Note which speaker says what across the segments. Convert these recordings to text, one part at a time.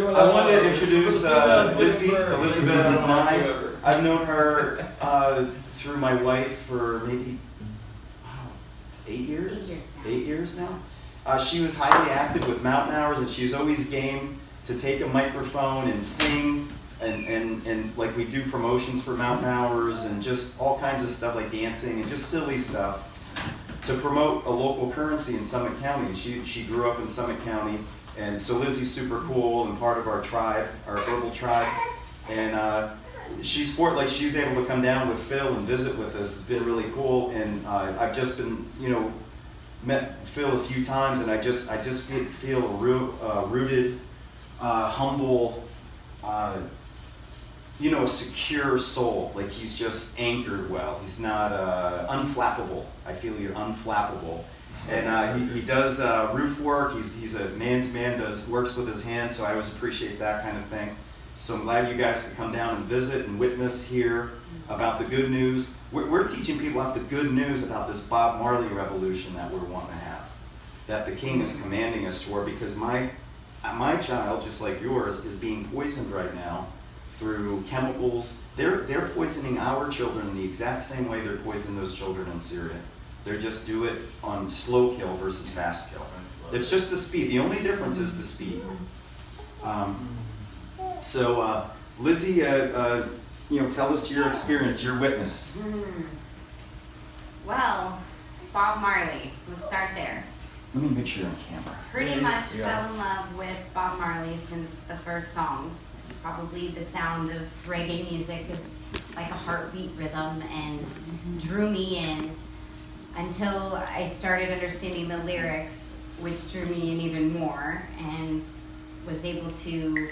Speaker 1: I wanted to introduce Lizzie, Elizabeth Mize. I've known her through my wife for maybe it's 8 years?
Speaker 2: 8 years now.
Speaker 1: 8 years now. She was highly active with Mountain Hours, and she was always game to take a microphone and sing, and like we do promotions for Mountain Hours and just all kinds of stuff like dancing and just silly stuff to promote a local currency in Summit County. She grew up in Summit County, and so Lizzie's super cool and part of our tribe, our herbal tribe, and she's able to come down with Phil and visit with us. It's been really cool, and I've just been met Phil a few times, and I just feel rooted, humble, a secure soul. Like he's just anchored well. He's not unflappable. I feel you're unflappable. And he does roof work. He's a man's man. Works with his hands. So I always appreciate that kind of thing. So I'm glad you guys could come down and visit and witness here about the good news. We're teaching people about the good news about this Bob Marley revolution that we're wanting to have, that the King is commanding us toward, because my child, just like yours, is being poisoned right now through chemicals. They're poisoning our children the exact same way they're poisoning those children in Syria. They just do it on slow kill versus fast kill. It's just the speed. The only difference is the speed. So Lizzie, tell us your experience, your witness.
Speaker 2: Well, Bob Marley, let's start there.
Speaker 1: Let me make sure you're on camera.
Speaker 2: Pretty much fell in love with Bob Marley since the first songs. Probably the sound of reggae music is like a heartbeat rhythm and drew me in until I started understanding the lyrics, which drew me in even more, and was able to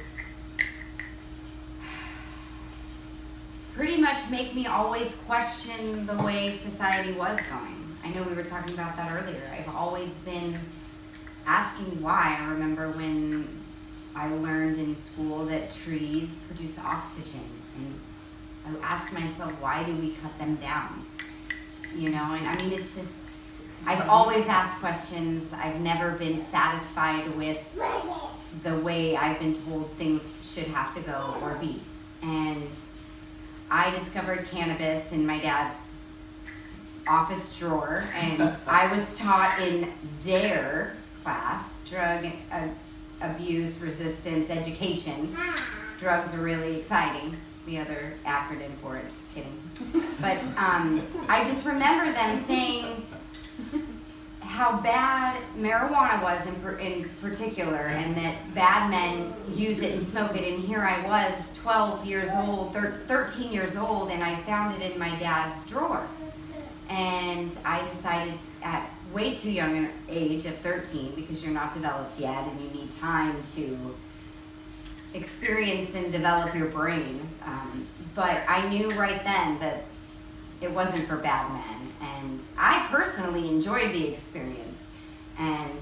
Speaker 2: pretty much make me always question the way society was going. I know we were talking about that earlier. I've always been asking why. I remember when I learned in school that trees produce oxygen, and I asked myself, why do we cut them down? And I mean, it's just, I've always asked questions. I've never been satisfied with the way I've been told things should have to go or be. And I discovered cannabis in my dad's office drawer, and I was taught in DARE class, drug abuse resistance education. Drugs are really exciting. The other acronym for it, just kidding. But I just remember them saying how bad marijuana was in particular, and that bad men use it and smoke it. And here I was, 12 years old, 13 years old, and I found it in my dad's drawer. And I decided at way too young an age of 13, because you're not developed yet and you need time to experience and develop your brain. But I knew right then that it wasn't for bad men. And I personally enjoyed the experience. And,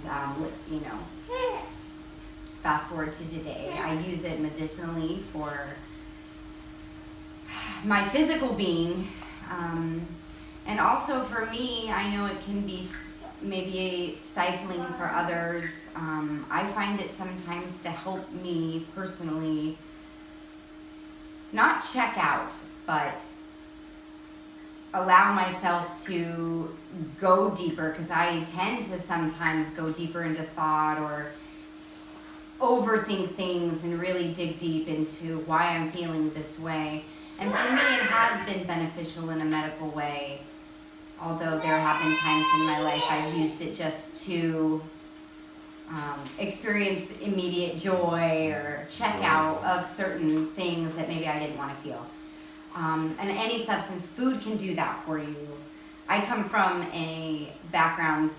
Speaker 2: fast forward to today, I use it medicinally for my physical being. And also for me, I know it can be maybe stifling for others. I find it sometimes to help me personally not check out, but allow myself to go deeper, because I tend to sometimes go deeper into thought or overthink things and really dig deep into why I'm feeling this way. And for me, it has been beneficial in a medical way, although there have been times in my life I've used it just to experience immediate joy or check out of certain things that maybe I didn't want to feel. And any substance, food can do that for you. I come from a background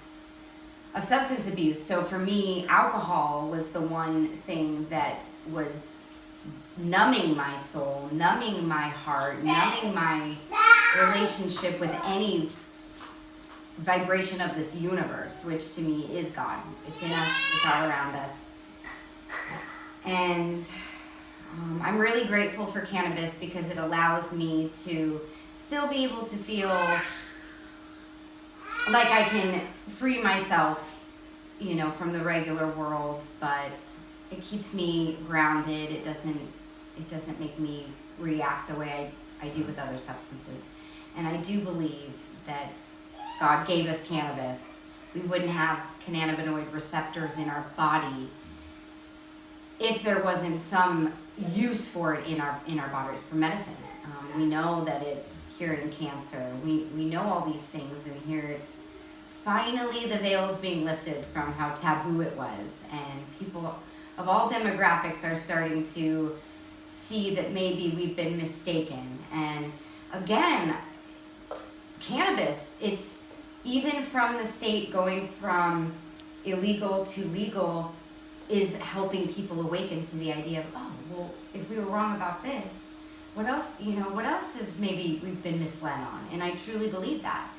Speaker 2: of substance abuse, so for me, alcohol was the one thing that was numbing my soul, numbing my heart, numbing my relationship with any vibration of this universe, which to me is God. It's in us, it's all around us. And I'm really grateful for cannabis because it allows me to still be able to feel like I can free myself, from the regular world, but it keeps me grounded. It doesn't make me react the way I do with other substances. And I do believe that God gave us cannabis. We wouldn't have cannabinoid receptors in our body if there wasn't some use for it in our bodies for medicine. We know that it's curing cancer. We know all these things, and here it's finally the veil's being lifted from how taboo it was, and people of all demographics are starting to see that maybe we've been mistaken. And again, cannabis, it's even from the state going from illegal to legal, is helping people awaken to the idea of, oh, well, if we were wrong about this, what else is maybe we've been misled on? And I truly believe that.